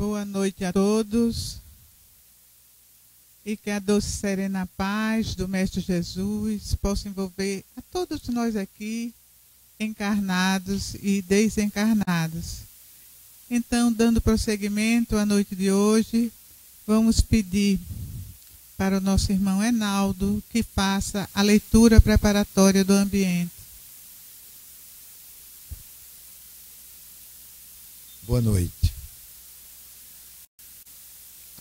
Boa noite a todos e que a doce e serena paz do Mestre Jesus possa envolver a todos nós aqui, encarnados e desencarnados. Então, dando prosseguimento à noite de hoje, vamos pedir para o nosso irmão Enaldo que faça a leitura preparatória do ambiente. Boa noite.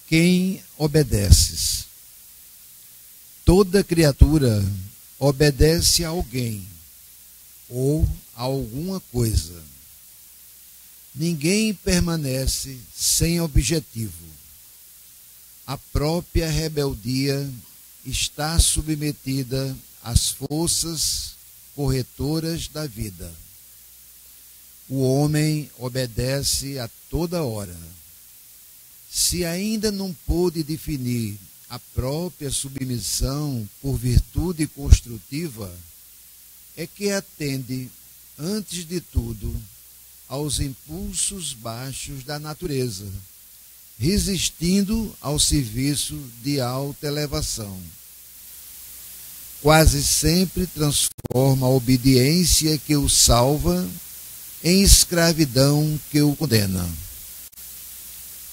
Quem obedeces? Toda criatura obedece a alguém ou a alguma coisa. Ninguém permanece sem objetivo. A própria rebeldia está submetida às forças corretoras da vida. O homem obedece a toda hora. Se ainda não pôde definir a própria submissão por virtude construtiva, é que atende, antes de tudo, aos impulsos baixos da natureza, resistindo ao serviço de alta elevação. Quase sempre transforma a obediência que o salva em escravidão que o condena.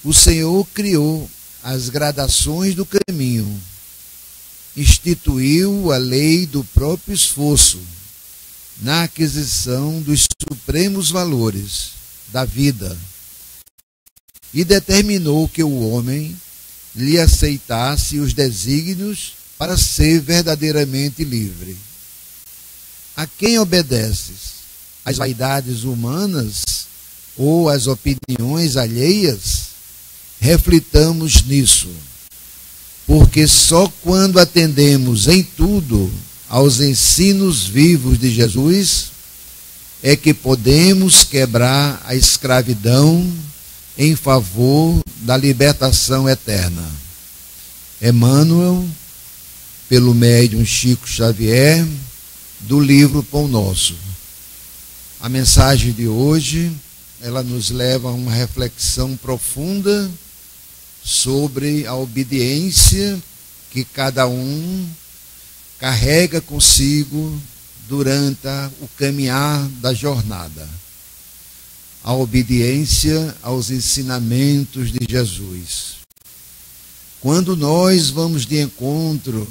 O Senhor criou as gradações do caminho, instituiu a lei do próprio esforço na aquisição dos supremos valores da vida e determinou que o homem lhe aceitasse os desígnios para ser verdadeiramente livre. A quem obedeces? Às vaidades humanas ou às opiniões alheias? Reflitamos nisso, porque só quando atendemos em tudo aos ensinos vivos de Jesus é que podemos quebrar a escravidão em favor da libertação eterna. Emmanuel, pelo médium Chico Xavier, do livro Pão Nosso. A mensagem de hoje, ela nos leva a uma reflexão profunda sobre a obediência que cada um carrega consigo durante o caminhar da jornada. A obediência aos ensinamentos de Jesus. Quando nós vamos de encontro,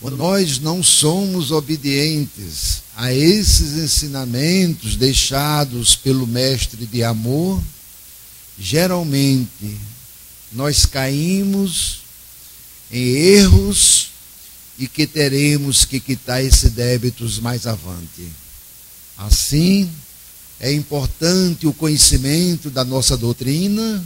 quando nós não somos obedientes a esses ensinamentos deixados pelo Mestre de amor, geralmente nós caímos em erros e que teremos que quitar esses débitos mais avante. Assim, é importante o conhecimento da nossa doutrina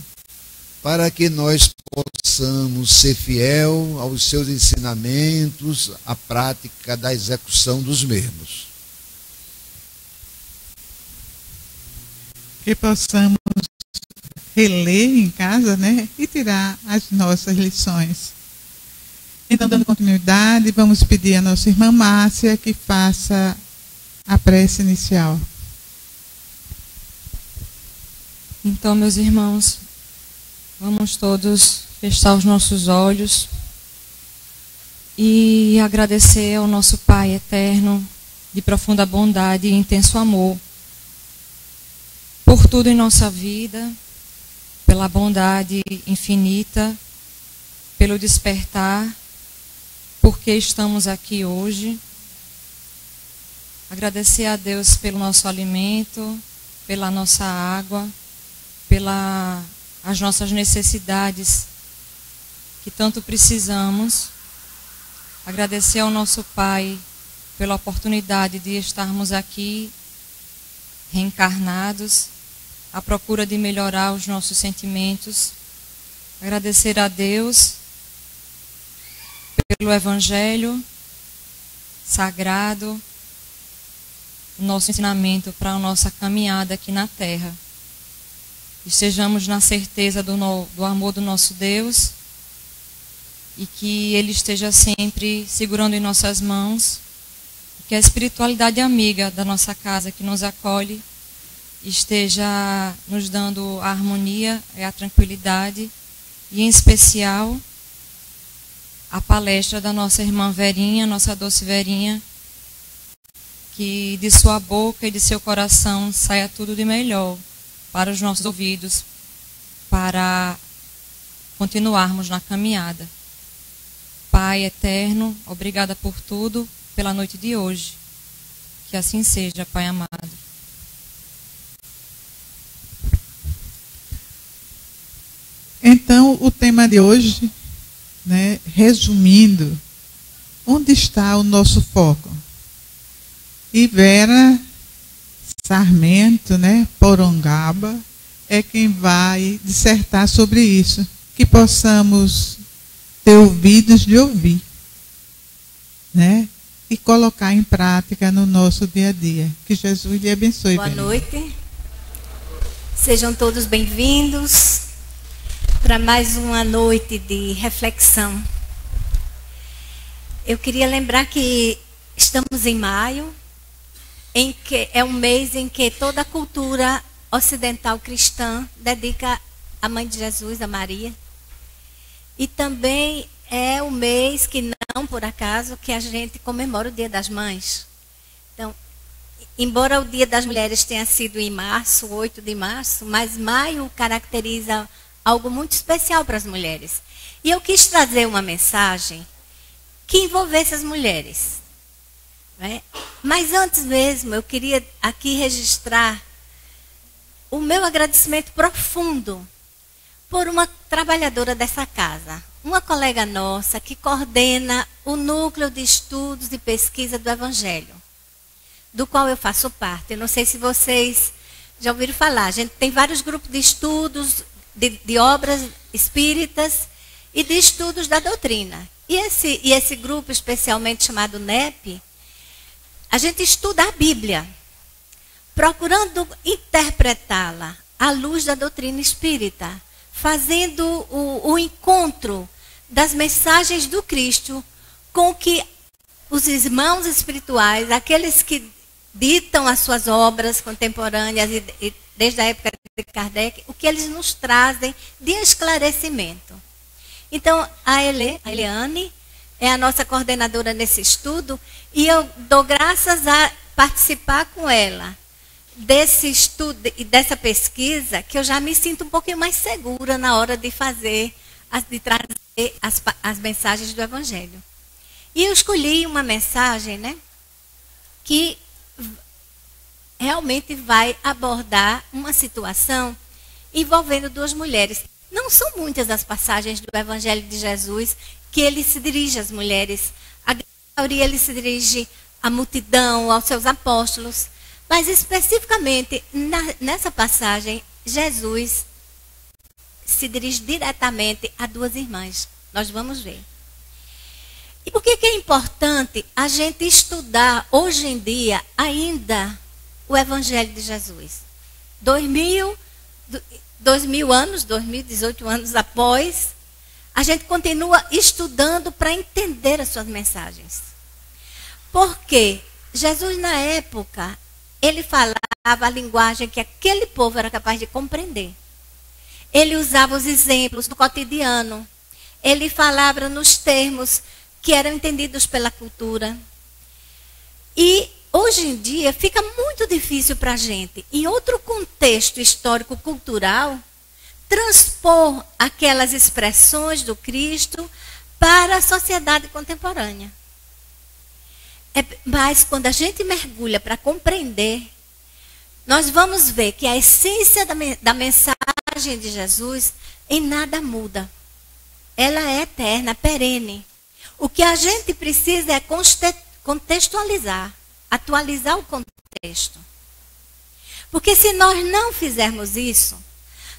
para que nós possamos ser fiel aos seus ensinamentos, à prática da execução dos mesmos. Que possamos reler em casa, né, e tirar as nossas lições. Então, dando continuidade, vamos pedir à nossa irmã Márcia que faça a prece inicial. Então, meus irmãos, vamos todos fechar os nossos olhos e agradecer ao nosso Pai eterno, de profunda bondade e intenso amor, por tudo em nossa vida, pela bondade infinita, pelo despertar, porque estamos aqui hoje. Agradecer a Deus pelo nosso alimento, pela nossa água, pelas nossas necessidades que tanto precisamos. Agradecer ao nosso Pai pela oportunidade de estarmos aqui reencarnados, à procura de melhorar os nossos sentimentos. Agradecer a Deus pelo Evangelho sagrado, o nosso ensinamento para a nossa caminhada aqui na Terra. Estejamos na certeza do amor do nosso Deus e que Ele esteja sempre segurando em nossas mãos, que a espiritualidade amiga da nossa casa que nos acolhe esteja nos dando a harmonia e a tranquilidade, e em especial a palestra da nossa irmã Verinha, nossa doce Verinha, que de sua boca e de seu coração saia tudo de melhor para os nossos ouvidos, para continuarmos na caminhada. Pai eterno, obrigada por tudo, pela noite de hoje. Que assim seja, Pai amado. Então, o tema de hoje, né, resumindo, onde está o nosso foco? E Vera Sarmento, né, Porongaba, é quem vai dissertar sobre isso. Que possamos ter ouvidos de ouvir, né, e colocar em prática no nosso dia a dia. Que Jesus lhe abençoe. Boa noite. Sejam todos bem-vindos para mais uma noite de reflexão. Eu queria lembrar que estamos em maio, em que é um mês em que toda a cultura ocidental cristã dedica à Mãe de Jesus, a Maria. E também é o mês que, não por acaso, que a gente comemora o Dia das Mães. Então, embora o Dia das Mulheres tenha sido em março, 8 de março, mas maio caracteriza algo muito especial para as mulheres. E eu quis trazer uma mensagem que envolvesse as mulheres, né? Mas antes mesmo, eu queria aqui registrar o meu agradecimento profundo por uma trabalhadora dessa casa, uma colega nossa que coordena o Núcleo de Estudos e Pesquisa do Evangelho, do qual eu faço parte. Eu não sei se vocês já ouviram falar. A gente tem vários grupos de estudos, de obras espíritas e de estudos da doutrina. E esse grupo, especialmente chamado NEP, a gente estuda a Bíblia, procurando interpretá-la à luz da doutrina espírita, fazendo o encontro das mensagens do Cristo com que os irmãos espirituais, aqueles que ditam as suas obras contemporâneas e desde a época de Kardec, o que eles nos trazem de esclarecimento. Então, a Eliane é a nossa coordenadora nesse estudo, e eu dou graças a participar com ela desse estudo e dessa pesquisa, que eu já me sinto um pouquinho mais segura na hora de fazer, de trazer as mensagens do Evangelho. E eu escolhi uma mensagem, né, que realmente vai abordar uma situação envolvendo duas mulheres. Não são muitas as passagens do Evangelho de Jesus que ele se dirige às mulheres. A maioria ele se dirige à multidão, aos seus apóstolos. Mas especificamente nessa passagem, Jesus se dirige diretamente a duas irmãs. Nós vamos ver. E por que é importante a gente estudar hoje em dia ainda o Evangelho de Jesus? 2018 anos após, a gente continua estudando para entender as suas mensagens. Porque Jesus, na época, ele falava a linguagem que aquele povo era capaz de compreender. Ele usava os exemplos do cotidiano. Ele falava nos termos que eram entendidos pela cultura. E hoje em dia fica muito difícil para a gente, em outro contexto histórico-cultural, transpor aquelas expressões do Cristo para a sociedade contemporânea. Mas quando a gente mergulha para compreender, nós vamos ver que a essência da mensagem de Jesus em nada muda. Ela é eterna, perene. O que a gente precisa é contextualizar, atualizar o contexto. Porque se nós não fizermos isso,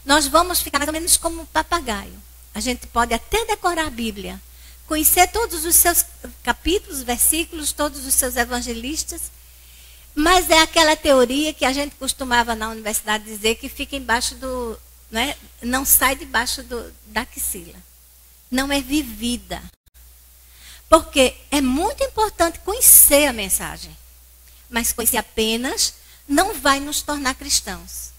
nós vamos ficar mais ou menos como um papagaio. A gente pode até decorar a Bíblia, conhecer todos os seus capítulos, versículos, todos os seus evangelistas, mas é aquela teoria que a gente costumava na universidade dizer que fica embaixo do, né, não sai debaixo da axila. Não é vivida. Porque é muito importante conhecer a mensagem, mas conhecer apenas não vai nos tornar cristãos.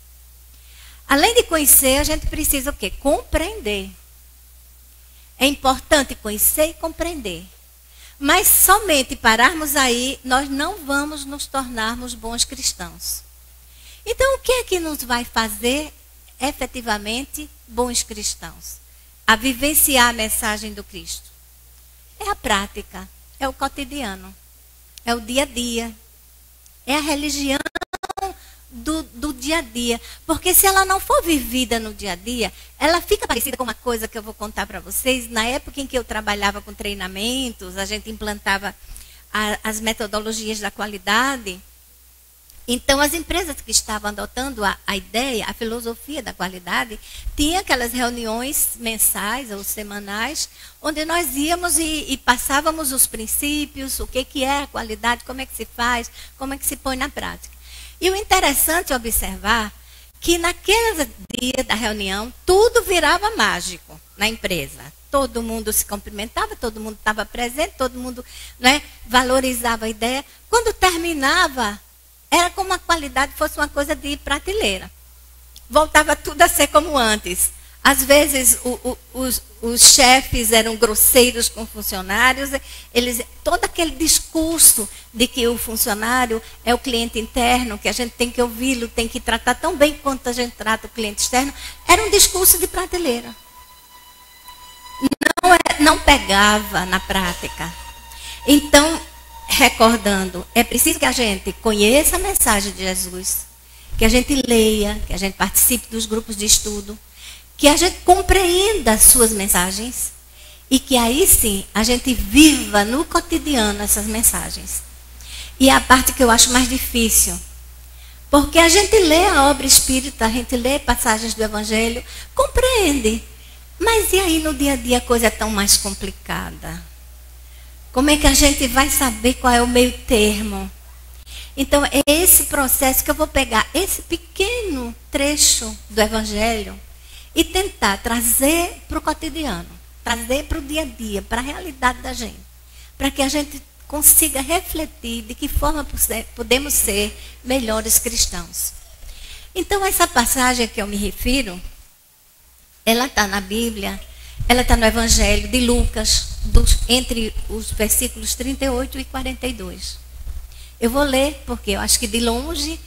Além de conhecer, a gente precisa o quê? Compreender. É importante conhecer e compreender. Mas somente pararmos aí, nós não vamos nos tornarmos bons cristãos. Então, o que é que nos vai fazer efetivamente bons cristãos? A vivenciar a mensagem do Cristo. É a prática, é o cotidiano, é o dia a dia, é a religião do dia a dia. Porque se ela não for vivida no dia a dia, ela fica parecida com uma coisa que eu vou contar para vocês. Na época em que eu trabalhava com treinamentos, a gente implantava as metodologias da qualidade. Então, as empresas que estavam adotando a ideia, a filosofia da qualidade, tinham aquelas reuniões mensais ou semanais, onde nós íamos e passávamos os princípios, o que é a qualidade, como é que se faz, como é que se põe na prática. E o interessante é observar que naquele dia da reunião, tudo virava mágico na empresa. Todo mundo se cumprimentava, todo mundo estava presente, todo mundo, né, valorizava a ideia. Quando terminava, era como a qualidade fosse uma coisa de prateleira. Voltava tudo a ser como antes. Às vezes, os chefes eram grosseiros com funcionários. Todo aquele discurso de que o funcionário é o cliente interno, que a gente tem que ouvi-lo, tem que tratar tão bem quanto a gente trata o cliente externo, era um discurso de prateleira. Não pegava na prática. Então, recordando, é preciso que a gente conheça a mensagem de Jesus, que a gente leia, que a gente participe dos grupos de estudo, que a gente compreenda as suas mensagens e que aí sim a gente viva no cotidiano essas mensagens. E é a parte que eu acho mais difícil, porque a gente lê a obra espírita, a gente lê passagens do Evangelho, compreende, mas e aí no dia a dia a coisa é tão mais complicada. Como é que a gente vai saber qual é o meio termo? Então, é esse processo que eu vou pegar esse pequeno trecho do Evangelho e tentar trazer para o cotidiano, trazer para o dia a dia, para a realidade da gente, para que a gente consiga refletir de que forma podemos ser melhores cristãos. Então, essa passagem a que eu me refiro, ela está na Bíblia. Ela está no Evangelho de Lucas, entre os versículos 38 e 42. Eu vou ler, porque eu acho que de longe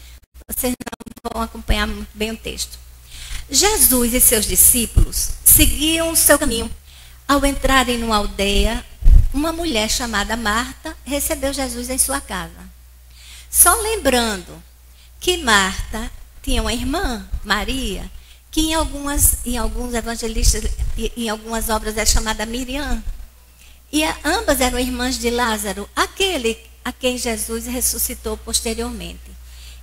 vocês não vão acompanhar muito bem o texto. Jesus e seus discípulos seguiam o seu caminho. Ao entrarem numa aldeia, uma mulher chamada Marta recebeu Jesus em sua casa. Só lembrando que Marta tinha uma irmã, Maria, que em alguns evangelistas, em algumas obras é chamada Miriam. E ambas eram irmãs de Lázaro, aquele a quem Jesus ressuscitou posteriormente.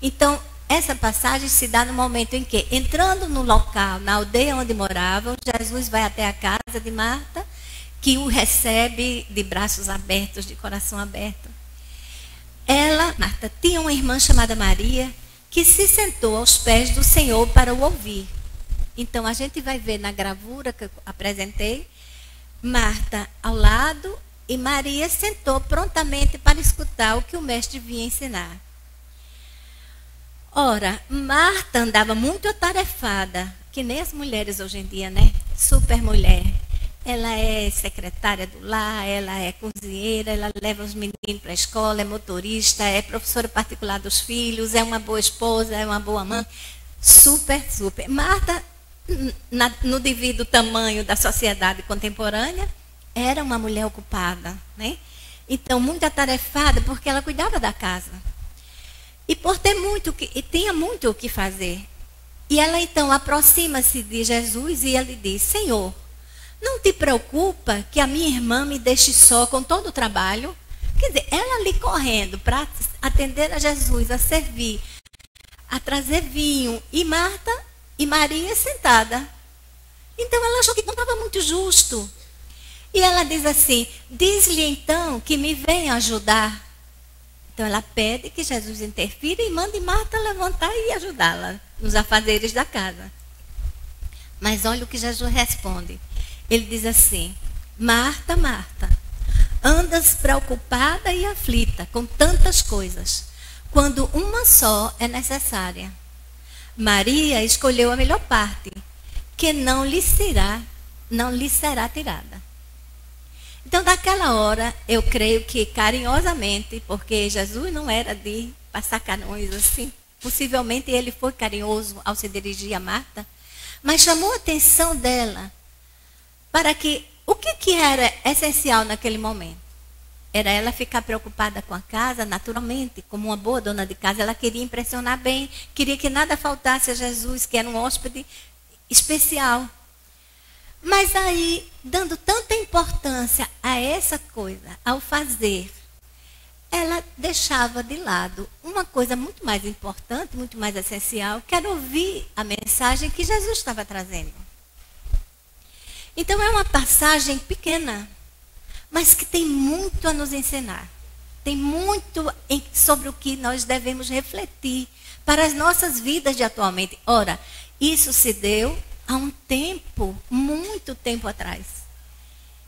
Então, essa passagem se dá no momento em que, entrando no local, na aldeia onde moravam, Jesus vai até a casa de Marta, que o recebe de braços abertos, de coração aberto. Marta, tinha uma irmã chamada Maria, que se sentou aos pés do Senhor para o ouvir. Então, a gente vai ver na gravura que eu apresentei, Marta ao lado e Maria sentou prontamente para escutar o que o mestre vinha ensinar. Ora, Marta andava muito atarefada, que nem as mulheres hoje em dia, né? Super mulher. Ela é secretária do lar, ela é cozinheira, ela leva os meninos para a escola, é motorista, é professora particular dos filhos, é uma boa esposa, é uma boa mãe. Super, super. Marta, no devido tamanho da sociedade contemporânea, era uma mulher ocupada, né? Então, muito atarefada, porque ela cuidava da casa. E por ter tinha muito o que fazer. E ela, então, aproxima-se de Jesus e ele diz: Senhor, não te preocupa que a minha irmã me deixe só com todo o trabalho? Quer dizer, ela ali correndo para atender a Jesus, a servir, a trazer vinho, e Marta e Maria sentada. Então ela achou que não estava muito justo. E ela diz assim: diz-lhe então que me venha ajudar. Então ela pede que Jesus interfira e mande Marta levantar e ajudá-la nos afazeres da casa. Mas olha o que Jesus responde. Ele diz assim: Marta, Marta, andas preocupada e aflita com tantas coisas. quando uma só é necessária. Maria escolheu a melhor parte, que não lhe será tirada. Então, naquela hora, eu creio que carinhosamente, porque Jesus não era de passar canões assim, possivelmente ele foi carinhoso ao se dirigir a Marta, mas chamou a atenção dela para que, o que era essencial naquele momento? Era ela ficar preocupada com a casa, naturalmente, como uma boa dona de casa, ela queria impressionar bem, queria que nada faltasse a Jesus, que era um hóspede especial. Mas aí, dando tanta importância a essa coisa, ao fazer, ela deixava de lado uma coisa muito mais importante, muito mais essencial, que era ouvir a mensagem que Jesus estava trazendo. Então é uma passagem pequena, mas que tem muito a nos ensinar. Tem muito sobre o que nós devemos refletir para as nossas vidas de atualmente. Ora, isso se deu há um tempo, muito tempo atrás.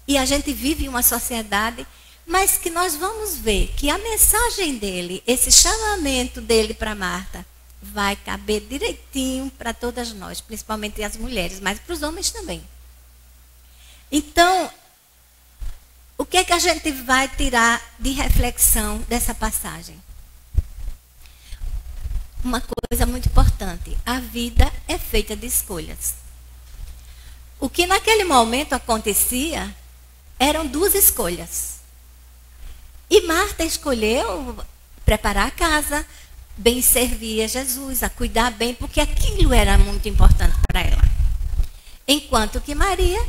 E a gente vive em uma sociedade, mas que nós vamos ver que a mensagem dele, esse chamamento dele para Marta, vai caber direitinho para todas nós, principalmente as mulheres, mas para os homens também. Então, o que é que a gente vai tirar de reflexão dessa passagem? Uma coisa muito importante: a vida é feita de escolhas. O que naquele momento acontecia eram duas escolhas. E Marta escolheu preparar a casa, bem servir a Jesus, a cuidar bem, porque aquilo era muito importante para ela. Enquanto que Maria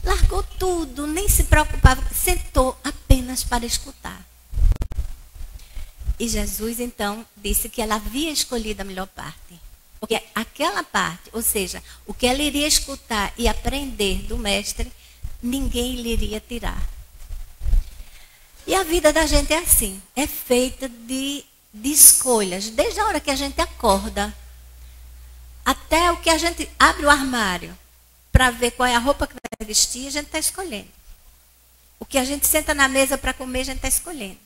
largou tudo, nem se preocupava, sentou apenas para escutar. E Jesus, então, disse que ela havia escolhido a melhor parte. Porque aquela parte, ou seja, o que ela iria escutar e aprender do mestre, ninguém lhe iria tirar. E a vida da gente é assim, é feita de escolhas. Desde a hora que a gente acorda, até o que a gente abre o armário, para ver qual é a roupa que vai vestir, a gente está escolhendo. O que a gente senta na mesa para comer, a gente está escolhendo.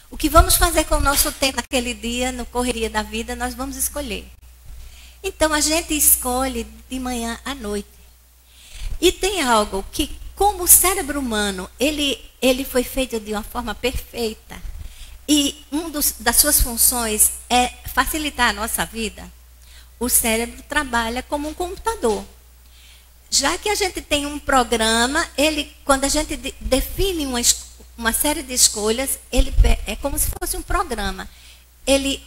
O que vamos fazer com o nosso tempo naquele dia, no correria da vida, nós vamos escolher. Então, a gente escolhe de manhã à noite. E tem algo que, como o cérebro humano, ele foi feito de uma forma perfeita. E das suas funções é facilitar a nossa vida. O cérebro trabalha como um computador. Já que a gente tem um programa, quando a gente define uma série de escolhas, é como se fosse um programa. Ele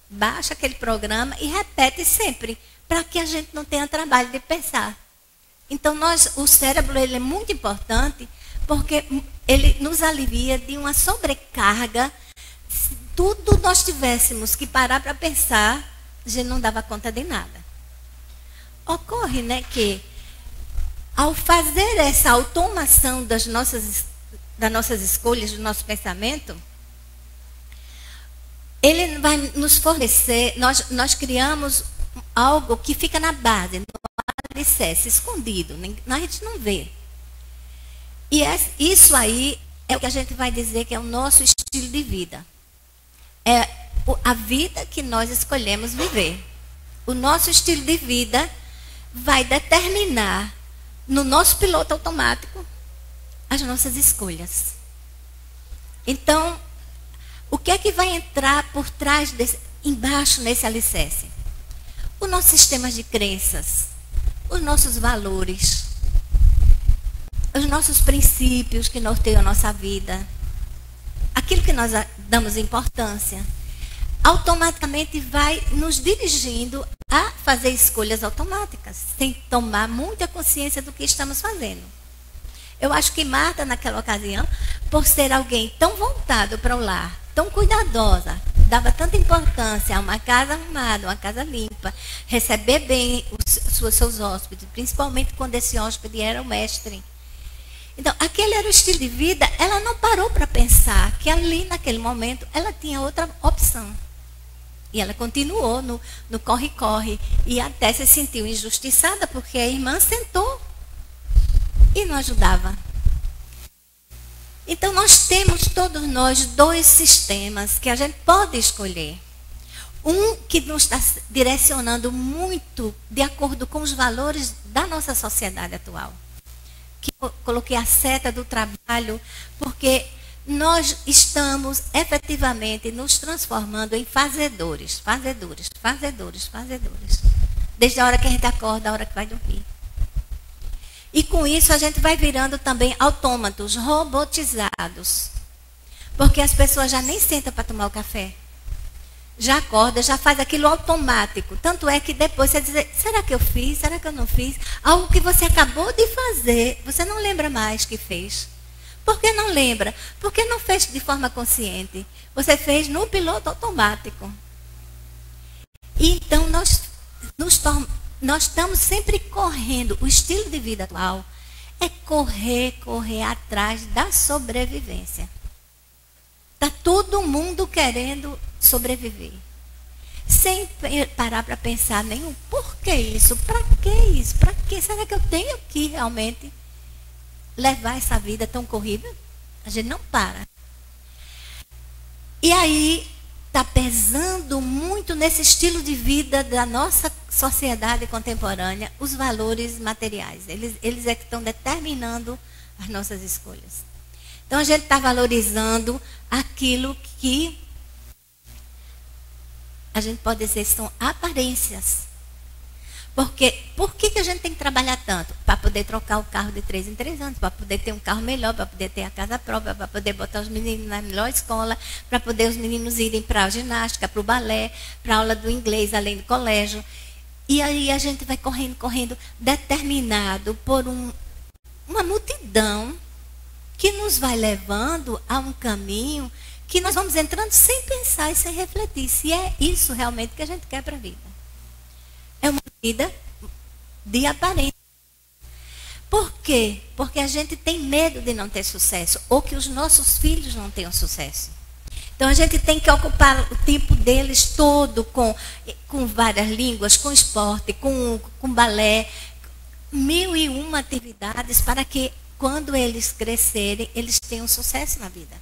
baixa aquele programa e repete sempre, para que a gente não tenha trabalho de pensar. Então, o cérebro ele é muito importante, porque ele nos alivia de uma sobrecarga. Se tudo nós tivéssemos que parar para pensar, a gente não dava conta de nada. Ocorre, né, que ao fazer essa automação das nossas escolhas, do nosso pensamento, ele vai nos fornecer, nós criamos algo que fica na base, no alicerce, escondido, a gente não vê. E isso aí é o que a gente vai dizer que é o nosso estilo de vida. É a vida que nós escolhemos viver. O nosso estilo de vida vai determinar no nosso piloto automático as nossas escolhas. Então, o que é que vai entrar por trás embaixo nesse alicerce? O nosso sistema de crenças, os nossos valores, os nossos princípios que norteiam a nossa vida, aquilo que nós damos importância, automaticamente vai nos dirigindo a fazer escolhas automáticas, sem tomar muita consciência do que estamos fazendo. Eu acho que Marta, naquela ocasião, por ser alguém tão voltado para o lar, tão cuidadosa, dava tanta importância a uma casa arrumada, uma casa limpa, receber bem os seus hóspedes, principalmente quando esse hóspede era o mestre. Então, aquele era o estilo de vida, ela não parou para pensar que ali, naquele momento, ela tinha outra opção. E ela continuou no corre-corre e até se sentiu injustiçada, porque a irmã sentou e não ajudava. Então, nós temos, todos nós, dois sistemas que a gente pode escolher. Um que nos está direcionando muito de acordo com os valores da nossa sociedade atual. Que eu coloquei a seta do trabalho, porque nós estamos efetivamente nos transformando em fazedores. Desde a hora que a gente acorda, a hora que vai dormir. E com isso a gente vai virando também autômatos, robotizados. Porque as pessoas já nem sentam para tomar o café. Já acorda, já faz aquilo automático. Tanto é que depois você diz, será que eu fiz? Será que eu não fiz? Algo que você acabou de fazer, você não lembra mais que fez. Por que não lembra? Porque não fez de forma consciente. Você fez no piloto automático. E então nós estamos sempre correndo. O estilo de vida atual é correr atrás da sobrevivência. Está todo mundo querendo sobreviver. Sem parar para pensar nenhum. Por que isso? Para que isso? Para que? Será que eu tenho que realmente levar essa vida tão corrida? A gente não para. E aí está pesando muito nesse estilo de vida da nossa sociedade contemporânea os valores materiais. Eles é que estão determinando as nossas escolhas. Então, a gente está valorizando aquilo que a gente pode dizer são aparências. Porque, por que a gente tem que trabalhar tanto? Para poder trocar o carro de 3 em 3 anos, para poder ter um carro melhor, para poder ter a casa própria, para poder botar os meninos na melhor escola, para poder os meninos irem para a ginástica, para o balé, para a aula do inglês, além do colégio. E aí a gente vai correndo, determinado por uma multidão que nos vai levando a um caminho que nós vamos entrando sem pensar e sem refletir se é isso realmente que a gente quer para a vida. É uma vida de aparência. Por quê? Porque a gente tem medo de não ter sucesso, ou que os nossos filhos não tenham sucesso. Então a gente tem que ocupar o tempo deles todo com várias línguas, com esporte, com balé, 1001 atividades para que quando eles crescerem, eles tenham sucesso na vida.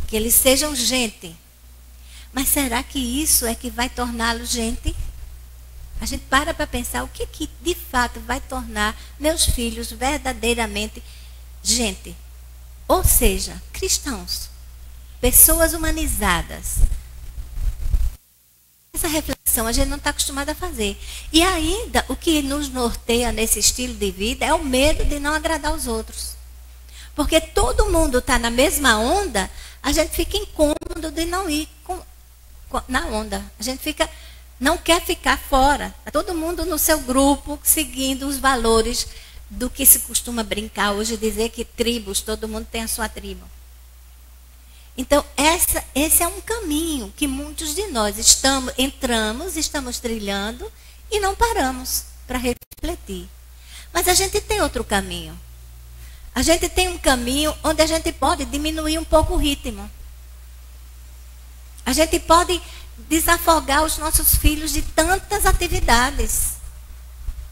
Que eles sejam gente. Mas será que isso é que vai torná-los gente? A gente para pensar o que de fato vai tornar meus filhos verdadeiramente gente. Ou seja, cristãos. Pessoas humanizadas. Essa reflexão a gente não está acostumado a fazer. E ainda o que nos norteia nesse estilo de vida é o medo de não agradar os outros. Porque todo mundo está na mesma onda, a gente fica incômodo de não ir na onda. A gente não quer ficar fora. Está todo mundo no seu grupo, seguindo os valores do que se costuma brincar hoje, dizer que tribos, todo mundo tem a sua tribo. Então, esse é um caminho que muitos de nós estamos trilhando e não paramos para refletir. Mas a gente tem outro caminho. A gente tem um caminho onde a gente pode diminuir um pouco o ritmo. A gente pode desafogar os nossos filhos de tantas atividades.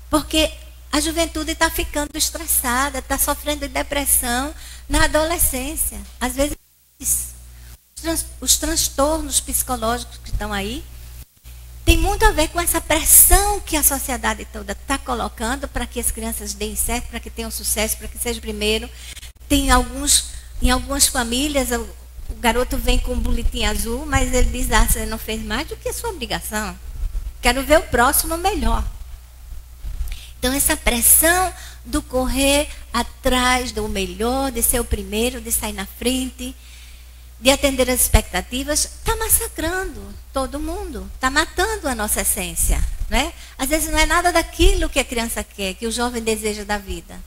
Porque a juventude está ficando estressada, está sofrendo de depressão na adolescência. Às vezes, os transtornos psicológicos que estão aí tem muito a ver com essa pressão que a sociedade toda está colocando para que as crianças deem certo, para que tenham sucesso, para que seja primeiro. Em algumas famílias, o garoto vem com um boletim azul, mas ele diz, você não fez mais do que a sua obrigação. Quero ver o próximo melhor. Então, essa pressão do correr atrás do melhor, de ser o primeiro, de sair na frente, de atender as expectativas, está massacrando todo mundo, está matando a nossa essência. Né? Às vezes não é nada daquilo que a criança quer, que o jovem deseja da vida.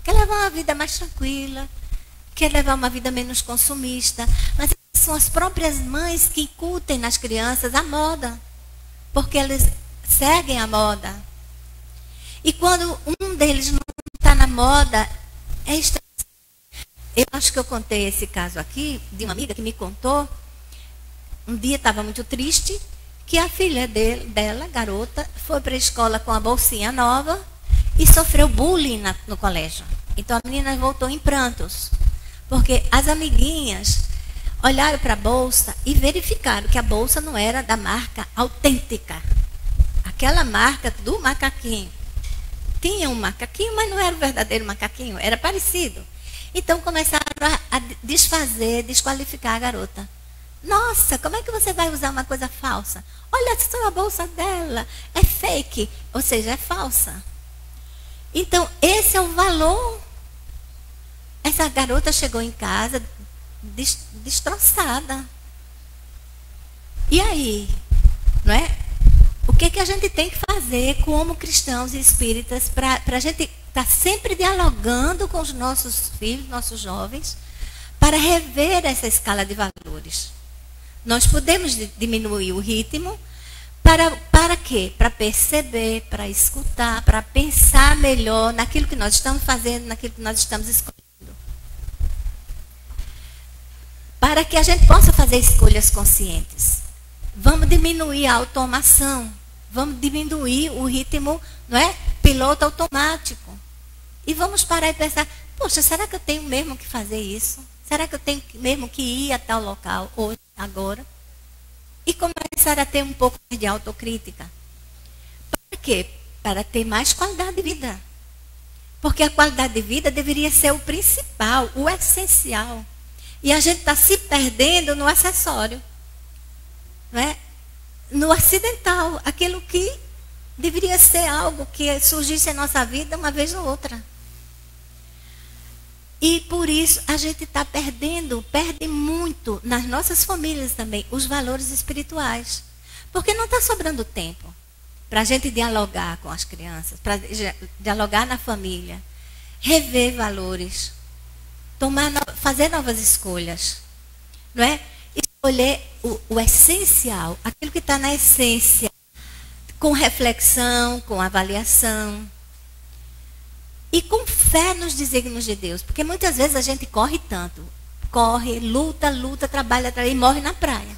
Quer levar uma vida mais tranquila, quer levar uma vida menos consumista, mas são as próprias mães que incutem nas crianças a moda, porque eles seguem a moda. E quando um deles não está na moda, é estranho. Eu acho que eu contei esse caso aqui, de uma amiga que me contou, um dia estava muito triste, que a filha dela, garota, foi para a escola com a bolsinha nova e sofreu bullying no colégio. Então a menina voltou em prantos, porque as amiguinhas olharam para a bolsa e verificaram que a bolsa não era da marca autêntica. Aquela marca do macaquinho. Tinha um macaquinho, mas não era o verdadeiro macaquinho, era parecido. Então começaram a desfazer, desqualificar a garota. Nossa, como é que você vai usar uma coisa falsa? Olha só a bolsa dela, é fake, ou seja, é falsa. Então, esse é o valor. Essa garota chegou em casa destroçada. E aí? Não é? O que a gente tem que fazer como cristãos e espíritas para a gente estar sempre dialogando com os nossos filhos, nossos jovens, para rever essa escala de valores? Nós podemos diminuir o ritmo para quê? Para perceber, para escutar, para pensar melhor naquilo que nós estamos fazendo, naquilo que nós estamos escolhendo. Para que a gente possa fazer escolhas conscientes. Vamos diminuir a automação. Vamos diminuir o ritmo, não é? Piloto automático. E vamos parar e pensar, poxa, será que eu tenho mesmo que fazer isso? Será que eu tenho mesmo que ir a tal local hoje, agora? E começar a ter um pouco de autocrítica. Para quê? Para ter mais qualidade de vida. Porque a qualidade de vida deveria ser o principal, o essencial. E a gente está se perdendo no acessório. Não é? No acidental. Aquilo que deveria ser algo que surgisse em nossa vida uma vez ou outra. E por isso a gente está perde muito nas nossas famílias também, os valores espirituais. Porque não está sobrando tempo para a gente dialogar com as crianças, para dialogar na família, rever valores, fazer novas escolhas. Não é? Escolher o essencial, aquilo que está na essência, com reflexão, com avaliação. E com fé nos desígnios de Deus. Porque muitas vezes a gente corre tanto. Corre, luta, trabalha e morre na praia.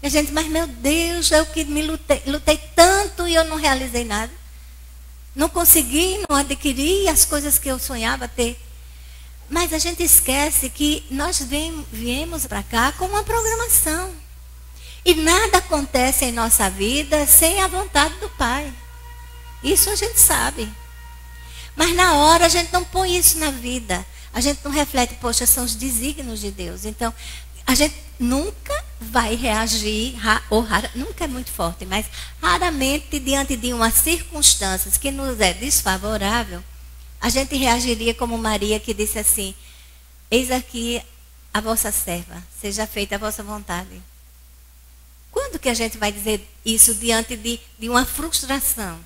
E a gente, mas meu Deus, eu que lutei tanto e eu não realizei nada. Não consegui, não adquiri as coisas que eu sonhava ter. Mas a gente esquece que nós viemos para cá com uma programação. E nada acontece em nossa vida sem a vontade do Pai. Isso a gente sabe. Mas na hora a gente não põe isso na vida. A gente não reflete, poxa, são os desígnios de Deus. Então, a gente nunca vai reagir, nunca é muito forte, mas raramente diante de umas circunstâncias que nos é desfavorável, a gente reagiria como Maria, que disse assim, eis aqui a vossa serva, seja feita a vossa vontade. Quando que a gente vai dizer isso diante de uma frustração?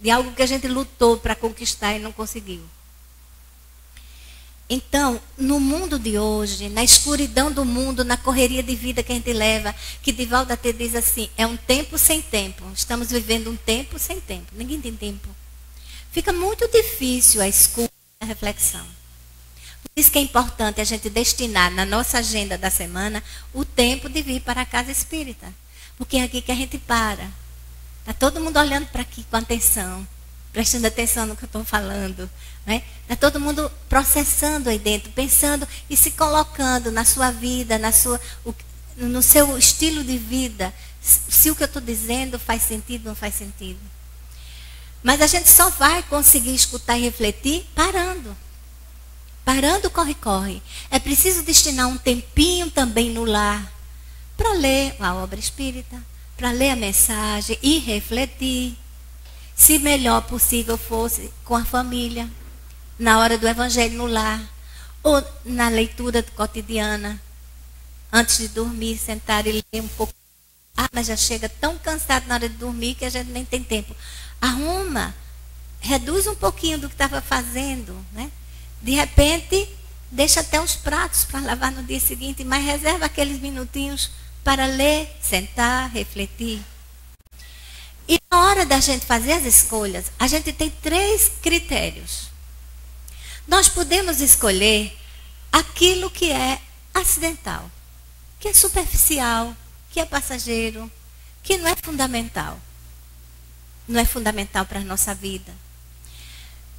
De algo que a gente lutou para conquistar e não conseguiu. Então, no mundo de hoje, na escuridão do mundo, na correria de vida que a gente leva, que Divaldo até diz assim, é um tempo sem tempo. Estamos vivendo um tempo sem tempo. Ninguém tem tempo. Fica muito difícil a escuta e a reflexão. Por isso que é importante a gente destinar na nossa agenda da semana o tempo de vir para a casa espírita. Porque é aqui que a gente para. Está todo mundo olhando para aqui com atenção, prestando atenção no que eu estou falando. Né? Está todo mundo processando aí dentro, pensando e se colocando na sua vida, no seu estilo de vida. Se o que eu estou dizendo faz sentido ou não faz sentido. Mas a gente só vai conseguir escutar e refletir parando. Parando o corre-corre. É preciso destinar um tempinho também no lar para ler a obra espírita, para ler a mensagem e refletir. Se melhor possível fosse com a família, na hora do evangelho no lar, ou na leitura cotidiana, antes de dormir, sentar e ler um pouco. Mas já chega tão cansado na hora de dormir que a gente nem tem tempo. Arruma, reduz um pouquinho do que estava fazendo, né? De repente, deixa até os pratos para lavar no dia seguinte, mas reserva aqueles minutinhos para ler, sentar, refletir. E na hora da gente fazer as escolhas, a gente tem 3 critérios. Nós podemos escolher aquilo que é acidental, que é superficial, que é passageiro, que não é fundamental. Não é fundamental para a nossa vida.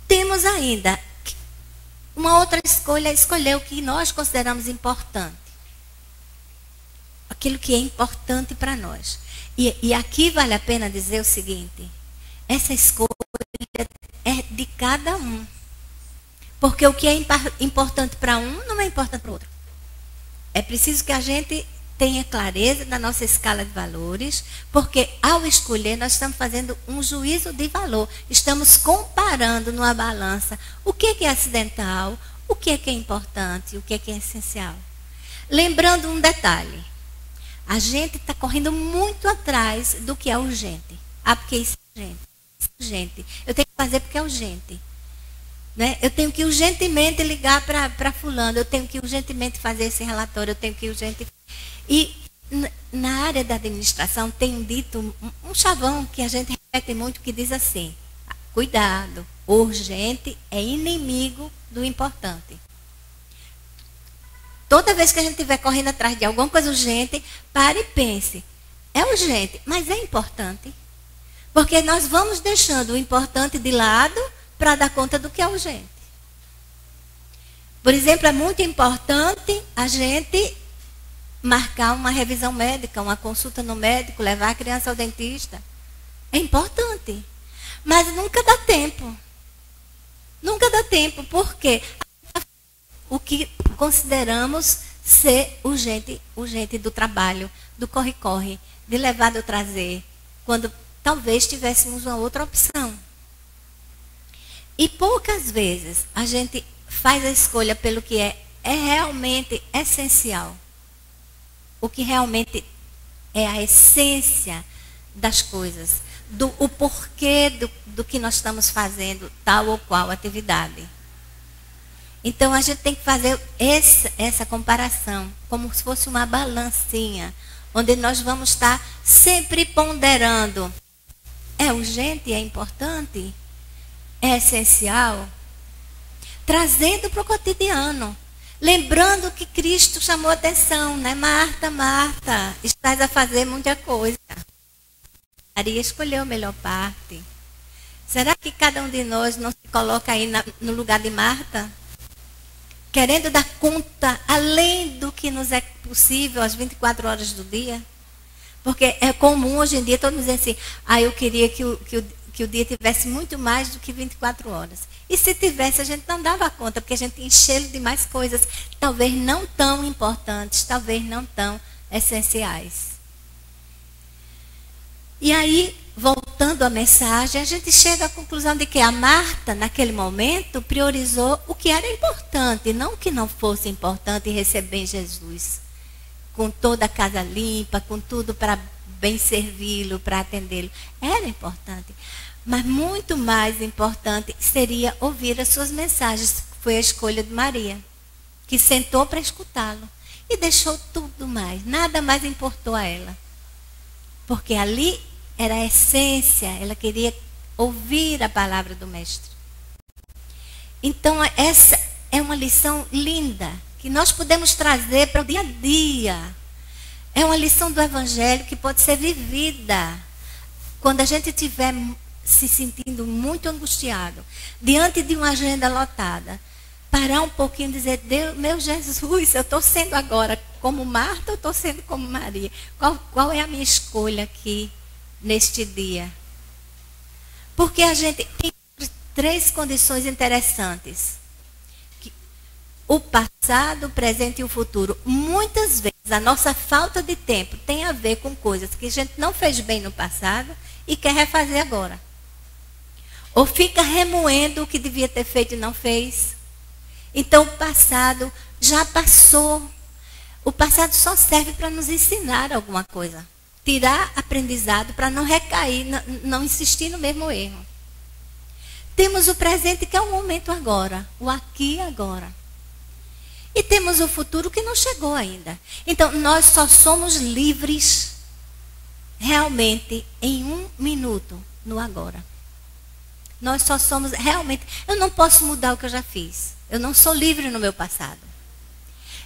Temos ainda uma outra escolha, escolher o que nós consideramos importante. aquilo que é importante para nós. E aqui vale a pena dizer o seguinte: essa escolha é de cada um. Porque o que é importante para um não é importante para o outro. É preciso que a gente tenha clareza da nossa escala de valores, porque ao escolher nós estamos fazendo um juízo de valor. Estamos comparando numa balança o que é acidental, o que é importante, o que é essencial. Lembrando um detalhe: a gente está correndo muito atrás do que é urgente. Ah, porque isso é urgente. Isso é urgente. Eu tenho que fazer porque é urgente. Né? Eu tenho que urgentemente ligar para fulano, eu tenho que urgentemente fazer esse relatório, eu tenho que urgentemente... E na área da administração tem um dito, um chavão que a gente repete muito, que diz assim: cuidado, o urgente é inimigo do importante. Toda vez que a gente estiver correndo atrás de alguma coisa urgente, pare e pense: é urgente, mas é importante? Porque nós vamos deixando o importante de lado para dar conta do que é urgente. Por exemplo, é muito importante a gente marcar uma revisão médica, uma consulta no médico, levar a criança ao dentista. É importante. Mas nunca dá tempo. Nunca dá tempo. Por quê? O que consideramos ser urgente do trabalho, do corre-corre, de levar ou trazer, quando talvez tivéssemos uma outra opção. E poucas vezes a gente faz a escolha pelo que é realmente essencial. O que realmente é a essência das coisas. O porquê do que nós estamos fazendo tal ou qual atividade. Então a gente tem que fazer essa comparação, como se fosse uma balancinha, onde nós vamos estar sempre ponderando. É urgente, é importante? É essencial? Trazendo para o cotidiano. Lembrando que Cristo chamou a atenção, né? Marta, Marta, estás a fazer muita coisa. Maria escolheu a melhor parte. Será que cada um de nós não se coloca aí no lugar de Marta? Querendo dar conta, além do que nos é possível, às 24 horas do dia? Porque é comum hoje em dia todo mundo dizer assim: eu queria que o dia tivesse muito mais do que 24 horas. E se tivesse, a gente não dava conta, porque a gente encheu de mais coisas, talvez não tão importantes, talvez não tão essenciais. E aí, voltando à mensagem, a gente chega à conclusão de que a Marta, naquele momento, priorizou o que era importante, não o que não fosse importante receber Jesus. Com toda a casa limpa, com tudo para bem servi-lo, para atendê-lo. Era importante. Mas muito mais importante seria ouvir as suas mensagens. Foi a escolha de Maria, que sentou para escutá-lo. E deixou tudo mais. Nada mais importou a ela. Porque ali era a essência. Ela queria ouvir a palavra do Mestre. Então, essa é uma lição linda, que nós podemos trazer para o dia a dia. É uma lição do Evangelho que pode ser vivida quando a gente estiver se sentindo muito angustiado, diante de uma agenda lotada. Parar um pouquinho e dizer: Deus, meu Jesus, eu estou sendo agora como Marta ou estou sendo como Maria? Qual é a minha escolha aqui neste dia? Porque a gente tem 3 condições interessantes. O passado, o presente e o futuro. Muitas vezes a nossa falta de tempo tem a ver com coisas que a gente não fez bem no passado e quer refazer agora. Ou fica remoendo o que devia ter feito e não fez. Então o passado já passou. O passado só serve para nos ensinar alguma coisa. Tirar aprendizado para não recair, não insistir no mesmo erro. Temos o presente, que é o momento agora. O aqui e agora. E temos o futuro, que não chegou ainda. Então, nós só somos livres realmente em 1 minuto no agora. Nós só somos realmente... Eu não posso mudar o que eu já fiz. Eu não sou livre no meu passado.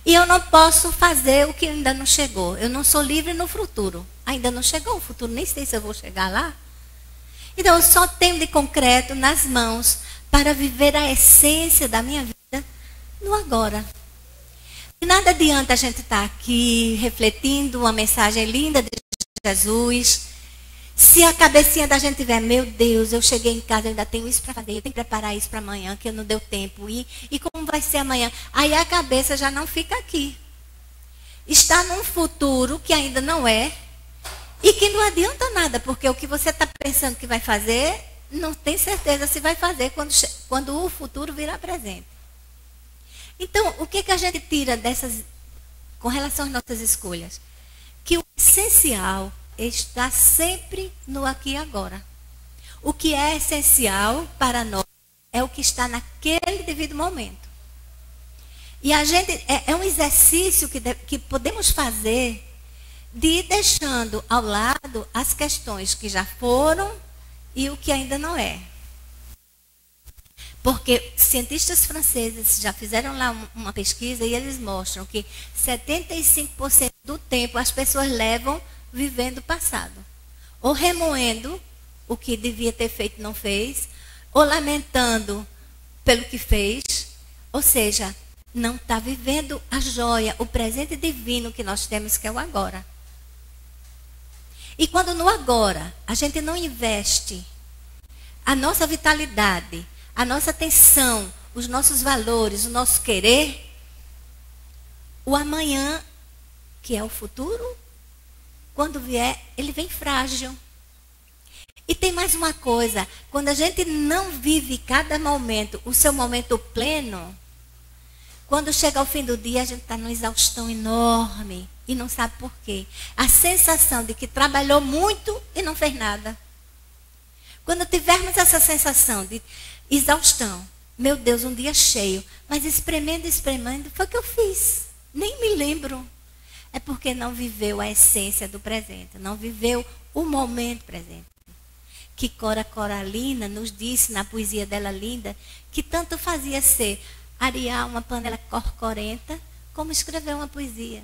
E eu não posso fazer o que ainda não chegou. Eu não sou livre no futuro. Ainda não chegou o futuro, nem sei se eu vou chegar lá. Então, eu só tenho de concreto nas mãos para viver a essência da minha vida no agora. nada adianta a gente estar aqui refletindo uma mensagem linda de Jesus, se a cabecinha da gente tiver, meu Deus, eu cheguei em casa, eu ainda tenho isso para fazer, eu tenho que preparar isso para amanhã, que não deu tempo. E como vai ser amanhã? Aí a cabeça já não fica aqui. Está num futuro que ainda não é, e que não adianta nada, porque o que você está pensando que vai fazer, não tem certeza se vai fazer quando o futuro virar presente. Então, o que a gente tira dessas, com relação às nossas escolhas? Que o essencial está sempre no aqui e agora. O que é essencial para nós é o que está naquele devido momento. E a gente é um exercício que podemos fazer de ir deixando ao lado as questões que já foram e o que ainda não é. Porque cientistas franceses já fizeram lá uma pesquisa e eles mostram que 75% do tempo as pessoas levam vivendo o passado. Ou remoendo o que devia ter feito e não fez, ou lamentando pelo que fez. Ou seja, não está vivendo a joia, o presente divino que nós temos, que é o agora. E quando no agora a gente não investe a nossa vitalidade, a nossa atenção, os nossos valores, o nosso querer, o amanhã, que é o futuro, quando vier, ele vem frágil. E tem mais uma coisa, quando a gente não vive cada momento, o seu momento pleno, quando chega ao fim do dia, a gente está numa exaustão enorme e não sabe por quê. A sensação de que trabalhou muito e não fez nada. Quando tivermos essa sensação de exaustão, meu Deus, um dia cheio, mas espremendo, foi o que eu fiz. Nem me lembro. É porque não viveu a essência do presente, não viveu o momento presente. Que Cora Coralina nos disse na poesia dela linda, que tanto fazia ser arear uma panela corcorenta, como escrever uma poesia.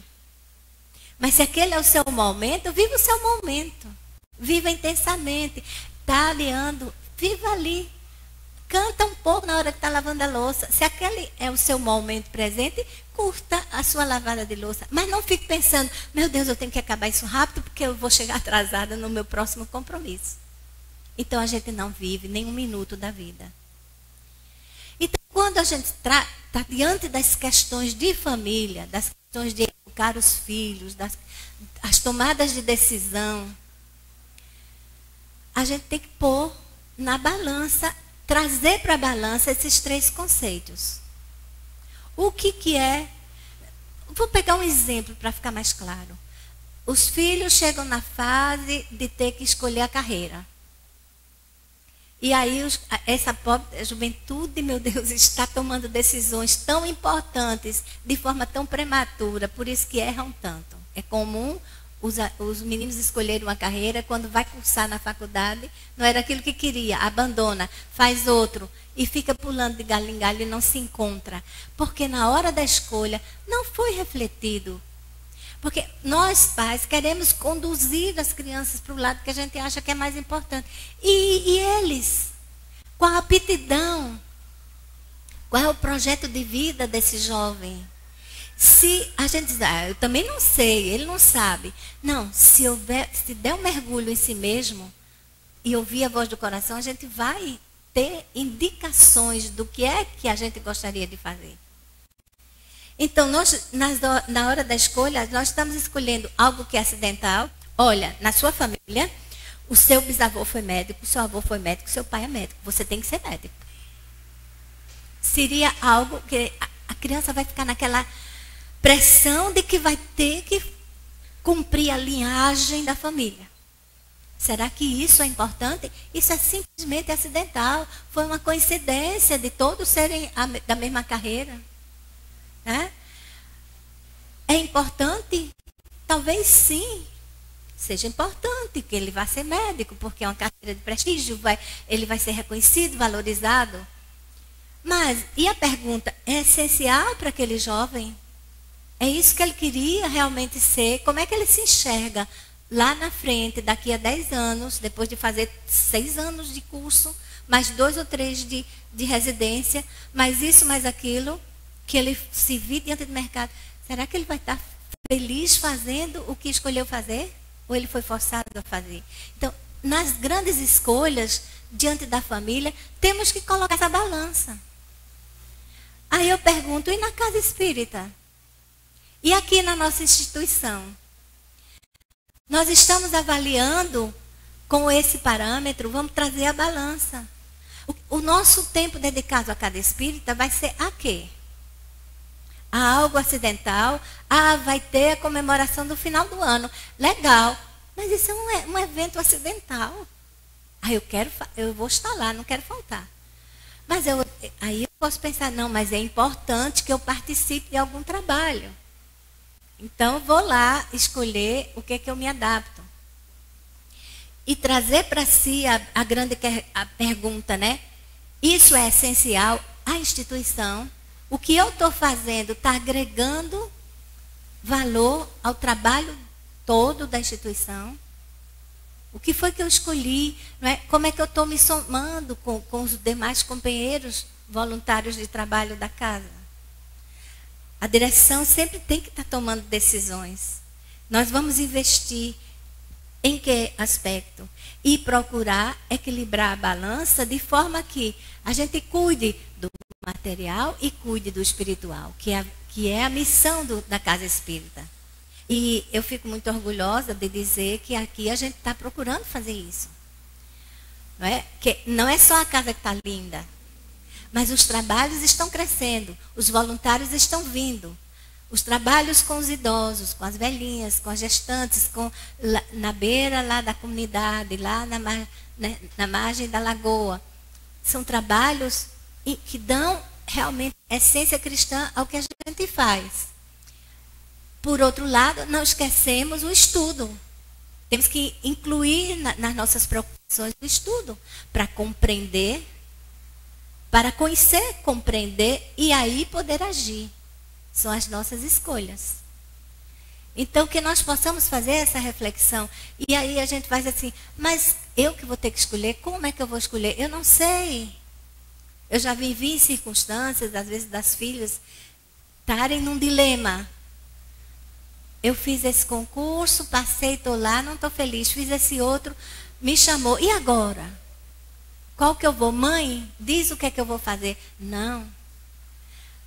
Mas se aquele é o seu momento, viva o seu momento. Viva intensamente. Está areando, viva ali. Canta um pouco na hora que está lavando a louça. Se aquele é o seu momento presente, curta a sua lavada de louça. Mas não fique pensando, meu Deus, eu tenho que acabar isso rápido porque eu vou chegar atrasada no meu próximo compromisso. Então a gente não vive nem um minuto da vida. Então quando a gente está diante das questões de família, das questões de educar os filhos, as tomadas de decisão, a gente tem que pôr na balança, trazer para a balança esses três conceitos. O que é? Vou pegar um exemplo para ficar mais claro. Os filhos chegam na fase de ter que escolher a carreira. E aí essa pobre juventude, meu Deus, está tomando decisões tão importantes de forma tão prematura, por isso que erram tanto. É comum os meninos escolherem uma carreira, quando vai cursar na faculdade, não era aquilo que queria, abandona, faz outro e fica pulando de galho em galho e não se encontra. Porque na hora da escolha não foi refletido. Porque nós, pais, queremos conduzir as crianças para o lado que a gente acha que é mais importante. E eles, com a aptidão, qual é o projeto de vida desse jovem? Se a gente diz, eu também não sei, ele não sabe. Não, se der um mergulho em si mesmo e ouvir a voz do coração, a gente vai ter indicações do que é que a gente gostaria de fazer. Então, na hora da escolha, nós estamos escolhendo algo que é acidental. Olha, na sua família, o seu bisavô foi médico, o seu avô foi médico, o seu pai é médico. Você tem que ser médico. Seria algo que a criança vai ficar naquela pressão de que vai ter que cumprir a linhagem da família. Será que isso é importante? Isso é simplesmente acidental. Foi uma coincidência de todos serem da mesma carreira. É importante? Talvez sim. Seja importante que ele vá ser médico, porque é uma carreira de prestígio, ele vai ser reconhecido, valorizado. Mas, e a pergunta, é essencial para aquele jovem? É isso que ele queria realmente ser? Como é que ele se enxerga lá na frente, daqui a 10 anos, depois de fazer 6 anos de curso, mais 2 ou 3 de residência, mais isso, mais aquilo? que ele se vir diante do mercado, será que ele vai estar feliz fazendo o que escolheu fazer? Ou ele foi forçado a fazer? Então, nas grandes escolhas, diante da família, temos que colocar essa balança. Aí eu pergunto, e na casa espírita? E aqui na nossa instituição? Nós estamos avaliando com esse parâmetro, vamos trazer a balança. O nosso tempo dedicado a cada espírita vai ser a quê? A algo acidental? Vai ter a comemoração do final do ano. Legal, mas isso é um evento acidental. Eu vou estar lá, não quero faltar. Mas aí eu posso pensar, não, mas é importante que eu participe de algum trabalho. Então, eu vou lá escolher o que é que eu me adapto. E trazer para si a grande pergunta, né? Isso é essencial à instituição? O que eu estou fazendo está agregando valor ao trabalho todo da instituição? O que foi que eu escolhi? Não é? Como é que eu estou me somando com os demais companheiros voluntários de trabalho da casa? A direção sempre tem que estar tomando decisões. Nós vamos investir em que aspecto? E procurar equilibrar a balança de forma que a gente cuide do material e cuide do espiritual, que é a missão da Casa Espírita. E eu fico muito orgulhosa de dizer que aqui a gente está procurando fazer isso. Não é? Que não é só a casa que está linda, mas os trabalhos estão crescendo, os voluntários estão vindo. Os trabalhos com os idosos, com as velhinhas, com as gestantes, na beira lá da comunidade, lá na margem da lagoa. São trabalhos que dão realmente essência cristã ao que a gente faz. Por outro lado, não esquecemos o estudo. Temos que incluir nas nossas preocupações o estudo, para compreender, para conhecer, compreender e aí poder agir. São as nossas escolhas. Então, que nós possamos fazer essa reflexão. E aí a gente faz assim, mas eu que vou ter que escolher, como é que eu vou escolher? Eu não sei. Eu já vivi em circunstâncias, às vezes, das filhas estarem num dilema. Eu fiz esse concurso, passei, estou lá, não estou feliz. Fiz esse outro, me chamou. E agora? Qual que eu vou? Mãe, diz o que é que eu vou fazer. Não.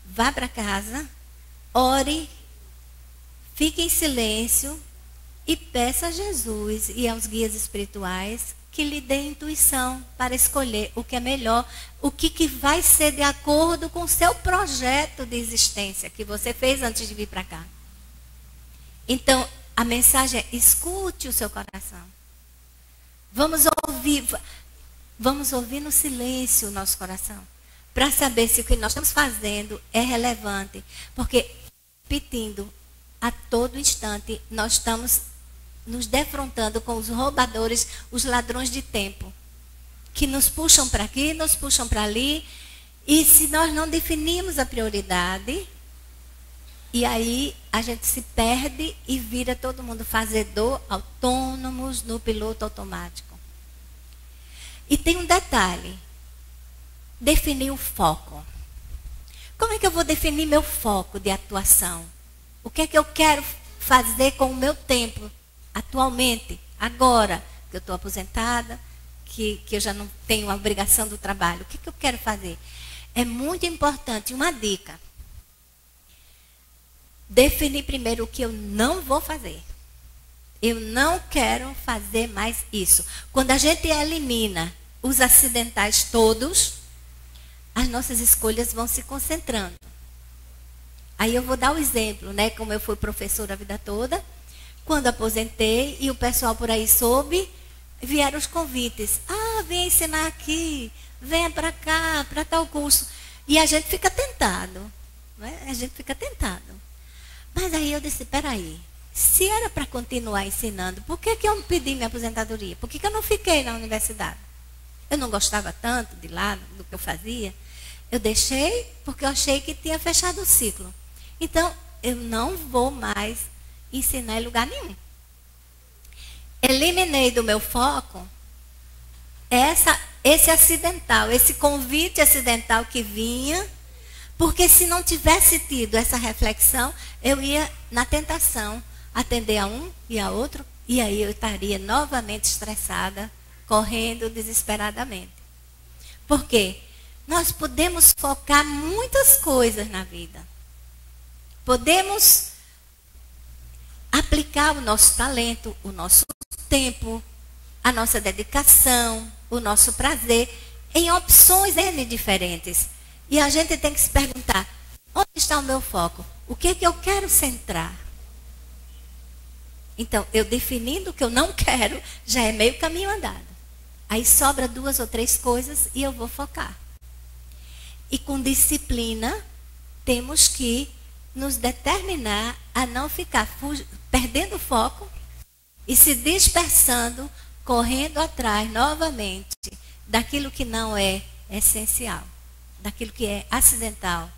Vá para casa, ore, fique em silêncio e peça a Jesus e aos guias espirituais que lhe dê intuição para escolher o que é melhor, o que vai ser de acordo com o seu projeto de existência que você fez antes de vir para cá. Então, a mensagem é: escute o seu coração. Vamos ouvir no silêncio o nosso coração, para saber se o que nós estamos fazendo é relevante. Porque, repetindo, a todo instante, nós estamos nos defrontando com os roubadores, os ladrões de tempo, que nos puxam para aqui, nos puxam para ali. E se nós não definirmos a prioridade, e aí a gente se perde e vira todo mundo fazedor, autônomos, no piloto automático. E tem um detalhe: definir o foco. Como é que eu vou definir meu foco de atuação? O que é que eu quero fazer com o meu tempo atualmente, agora que eu estou aposentada, que eu já não tenho a obrigação do trabalho? O que é que eu quero fazer? É muito importante, uma dica: definir primeiro o que eu não vou fazer. Eu não quero fazer mais isso. Quando a gente elimina os acidentais todos, as nossas escolhas vão se concentrando. Aí eu vou dar o exemplo, né? Como eu fui professora a vida toda, quando aposentei e o pessoal por aí soube, vieram os convites. Vem ensinar aqui, venha para cá, para tal curso. E a gente fica tentado, né? A gente fica tentado. Mas aí eu disse, peraí, se era para continuar ensinando, por que eu não pedi minha aposentadoria? Por que eu não fiquei na universidade? Eu não gostava tanto de lá, do que eu fazia. Eu deixei porque eu achei que tinha fechado o ciclo. Então, eu não vou mais ensinar em lugar nenhum. Eliminei do meu foco esse acidental, esse convite acidental que vinha, Porque se não tivesse tido essa reflexão, eu ia na tentação atender a um e a outro, e aí eu estaria novamente estressada, correndo desesperadamente. Por quê? Nós podemos focar muitas coisas na vida. Podemos aplicar o nosso talento, o nosso tempo, a nossa dedicação, o nosso prazer, em opções N diferentes. E a gente tem que se perguntar, onde está o meu foco? O que é que eu quero centrar? Então, eu definindo o que eu não quero, já é meio caminho andado. Aí sobra 2 ou 3 coisas e eu vou focar. E com disciplina, temos que nos determinar a não ficar perdendo o foco e se dispersando, correndo atrás novamente daquilo que não é essencial, daquilo que é acidental.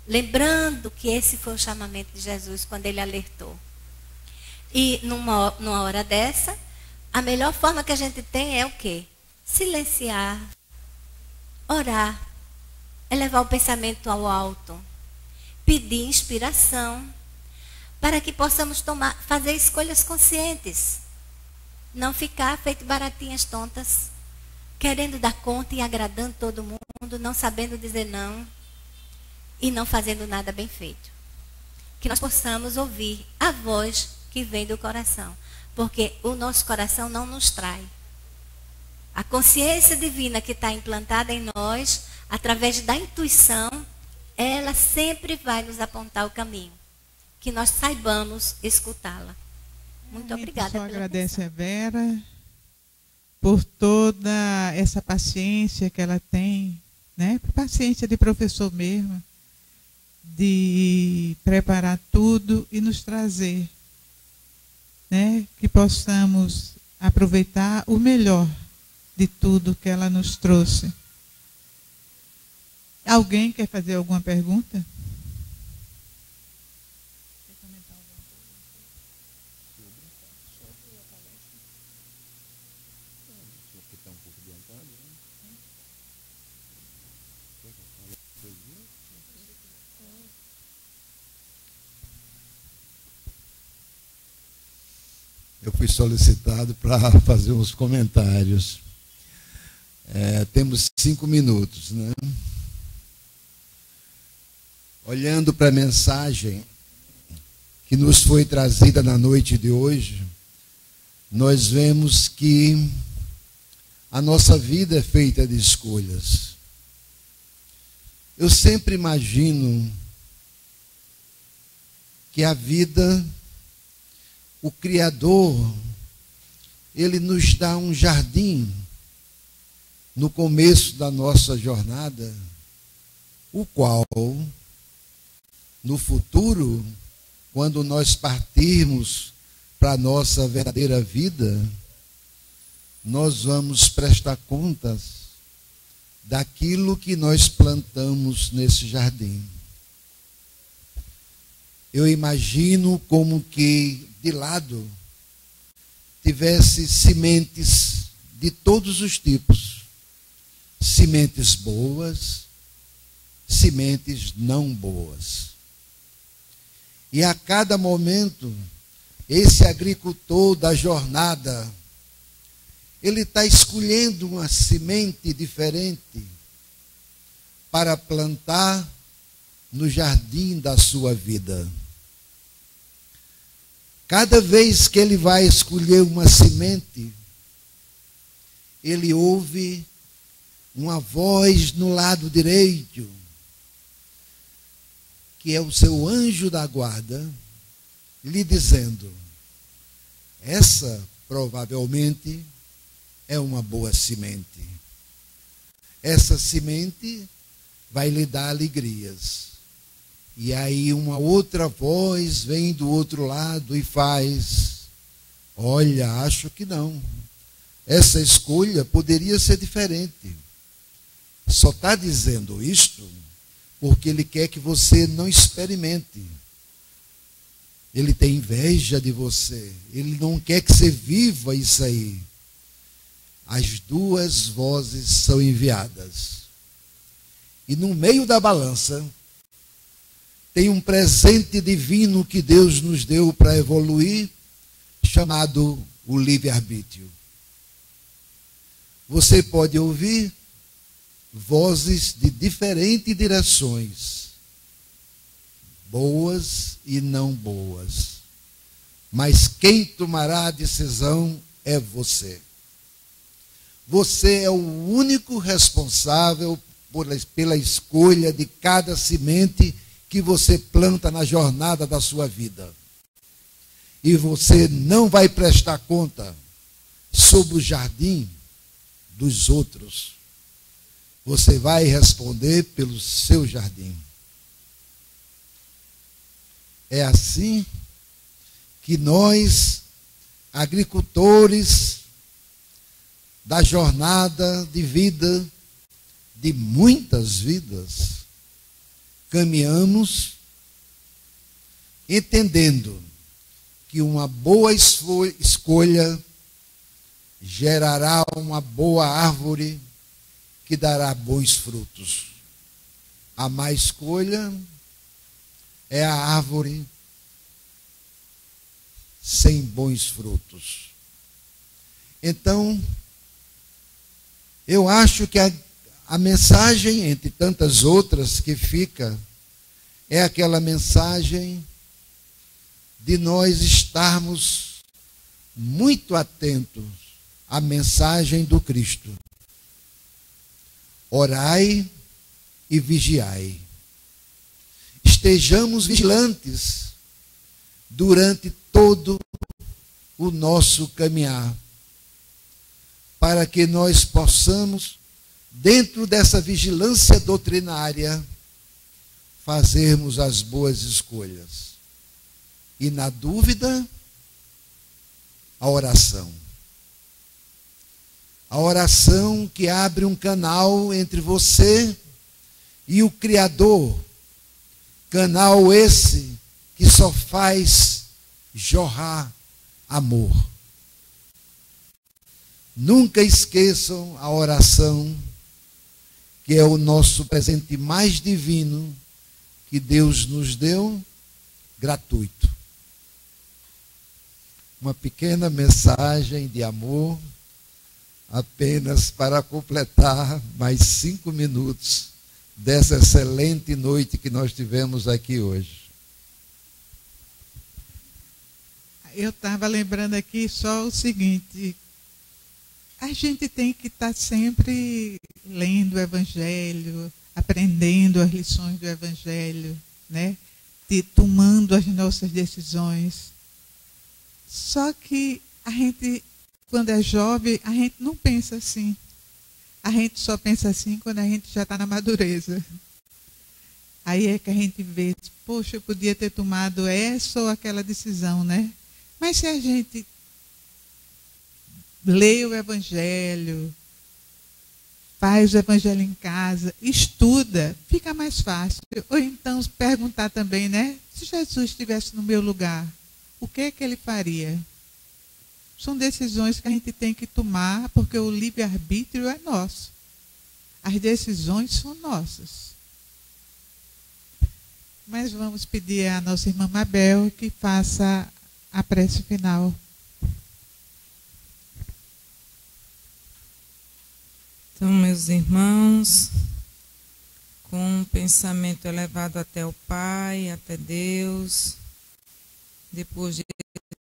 Lembrando que esse foi o chamamento de Jesus quando ele alertou. E numa hora dessa, a melhor forma que a gente tem é o quê? Silenciar, orar, elevar o pensamento ao alto, pedir inspiração, para que possamos fazer escolhas conscientes. Não ficar feito baratinhas tontas, querendo dar conta e agradando todo mundo, não sabendo dizer não e não fazendo nada bem feito. Que nós possamos ouvir a voz que vem do coração, porque o nosso coração não nos trai. A consciência divina que está implantada em nós, através da intuição, ela sempre vai nos apontar o caminho. Que nós saibamos escutá-la. Muito obrigada. Eu agradeço a Vera por toda essa paciência que ela tem, né? Paciência de professor mesmo, de preparar tudo e nos trazer, né? Que possamos aproveitar o melhor de tudo que ela nos trouxe. Alguém quer fazer alguma pergunta? Eu fui solicitado para fazer uns comentários. Temos 5 minutos, né? Olhando para a mensagem que nos foi trazida na noite de hoje, nós vemos que a nossa vida é feita de escolhas. Eu sempre imagino que a vida, o Criador, ele nos dá um jardim no começo da nossa jornada, o qual, no futuro, quando nós partirmos para a nossa verdadeira vida, nós vamos prestar contas daquilo que nós plantamos nesse jardim. Eu imagino como que de lado tivesse sementes de todos os tipos, sementes boas, sementes não boas. E a cada momento, esse agricultor da jornada, ele está escolhendo uma semente diferente para plantar no jardim da sua vida. Cada vez que ele vai escolher uma semente, ele ouve uma voz no lado direito, que é o seu anjo da guarda, lhe dizendo: essa provavelmente é uma boa semente. Essa semente vai lhe dar alegrias. E aí uma outra voz vem do outro lado e faz: olha, acho que não. Essa escolha poderia ser diferente. Só está dizendo isto porque ele quer que você não experimente. Ele tem inveja de você. Ele não quer que você viva isso aí. As duas vozes são enviadas. E no meio da balança tem um presente divino que Deus nos deu para evoluir, chamado o livre-arbítrio. Você pode ouvir vozes de diferentes direções, boas e não boas. Mas quem tomará a decisão é você. Você é o único responsável pela escolha de cada semente que você planta na jornada da sua vida. E você não vai prestar conta sobre o jardim dos outros. Você vai responder pelo seu jardim. É assim que nós, agricultores da jornada de vida, de muitas vidas, caminhamos entendendo que uma boa escolha gerará uma boa árvore que dará bons frutos. A má escolha é a árvore sem bons frutos. Então, eu acho que a mensagem, entre tantas outras que fica, é aquela mensagem de nós estarmos muito atentos à mensagem do Cristo. Orai e vigiai. Estejamos vigilantes durante todo o nosso caminhar, para que nós possamos, dentro dessa vigilância doutrinária, fazermos as boas escolhas. E na dúvida, a oração. A oração que abre um canal entre você e o Criador. Canal esse que só faz jorrar amor. Nunca esqueçam a oração, que é o nosso presente mais divino que Deus nos deu, gratuito. Uma pequena mensagem de amor, apenas para completar mais 5 minutos dessa excelente noite que nós tivemos aqui hoje. Eu estava lembrando aqui só o seguinte: a gente tem que estar sempre lendo o Evangelho, aprendendo as lições do Evangelho, né? Tomando as nossas decisões. Só que a gente, quando é jovem, a gente não pensa assim. A gente só pensa assim quando a gente já está na madureza. Aí é que a gente vê, poxa, eu podia ter tomado essa ou aquela decisão, né? Mas se a gente lê o Evangelho, faz o Evangelho em casa, estuda, fica mais fácil. Ou então perguntar também, né? Se Jesus estivesse no meu lugar, o que é que ele faria? São decisões que a gente tem que tomar, porque o livre-arbítrio é nosso. As decisões são nossas. Mas vamos pedir à nossa irmã Mabel que faça a prece final. Então, meus irmãos, com um pensamento elevado até o Pai, até Deus, depois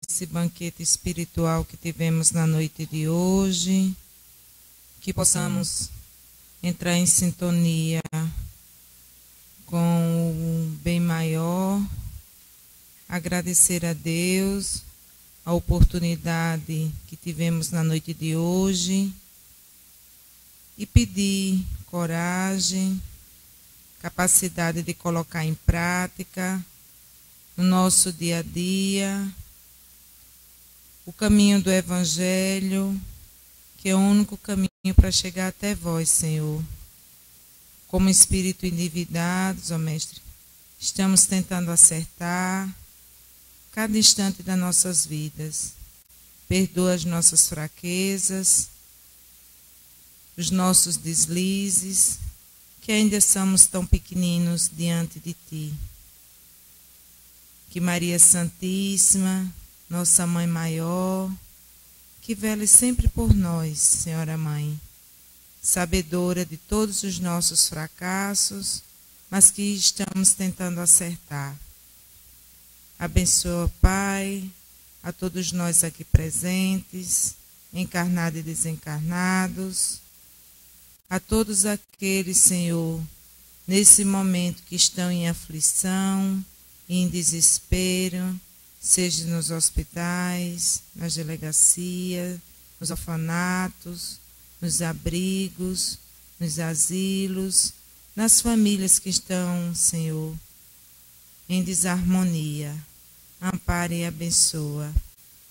desse banquete espiritual que tivemos na noite de hoje, que possamos entrar em sintonia com o bem maior, agradecer a Deus a oportunidade que tivemos na noite de hoje e pedir coragem, capacidade de colocar em prática no nosso dia a dia o caminho do Evangelho, que é o único caminho para chegar até vós, Senhor. Como espírito endividados, ó Mestre, estamos tentando acertar cada instante das nossas vidas. Perdoa as nossas fraquezas, os nossos deslizes, que ainda somos tão pequeninos diante de Ti. Que Maria Santíssima, nossa Mãe Maior, que vele sempre por nós, Senhora Mãe, sabedora de todos os nossos fracassos, mas que estamos tentando acertar. Abençoa, Pai, a todos nós aqui presentes, encarnados e desencarnados, a todos aqueles, Senhor, nesse momento que estão em aflição, em desespero, seja nos hospitais, nas delegacias, nos orfanatos, nos abrigos, nos asilos, nas famílias que estão, Senhor, em desarmonia. Ampare e abençoa.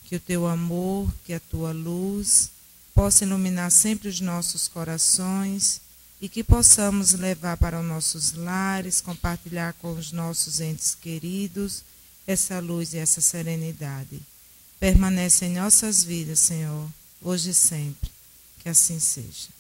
Que o Teu amor, que a Tua luz possa iluminar sempre os nossos corações e que possamos levar para os nossos lares, compartilhar com os nossos entes queridos essa luz e essa serenidade. Permanece em nossas vidas, Senhor, hoje e sempre. Que assim seja.